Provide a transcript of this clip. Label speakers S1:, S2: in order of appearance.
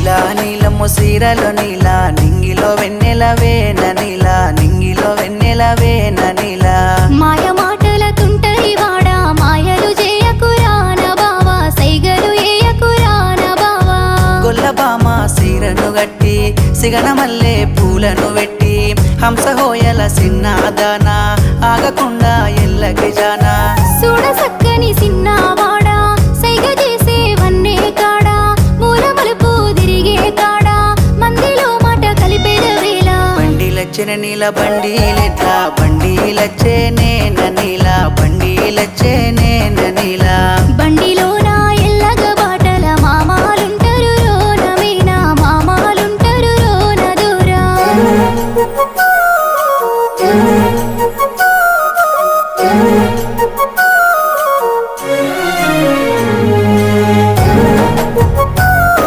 S1: నీలా నీలము సీరలో నీలా నింగిలో వెన్నెలవేన నీలా నింగిలో వెన్నెలవేన నీలా
S2: మాయ మాటల తుంటరి వాడా మాయలు చేయకురాన బావా సైగలు ఏయకురాన బావా
S1: గొల్లబామ సీరను గట్టి సిగన మల్లె పూలను వెట్టి హంసహోయల సిన్నాదాన ఆగకుండా ఎల్లకి జానా
S2: చూడ సక్కని సిన్నవాడా సైగ చేసే వన్నే కాడా మూల మలుపు తిరిగే కాడా మందిలో మాట కలిపేద వేళ
S1: బండిలచ్చిన నీల బండిలెట్లా బండిలచ్చే నేన నీల బండిలచ్చే నేన నీల
S2: బండిలో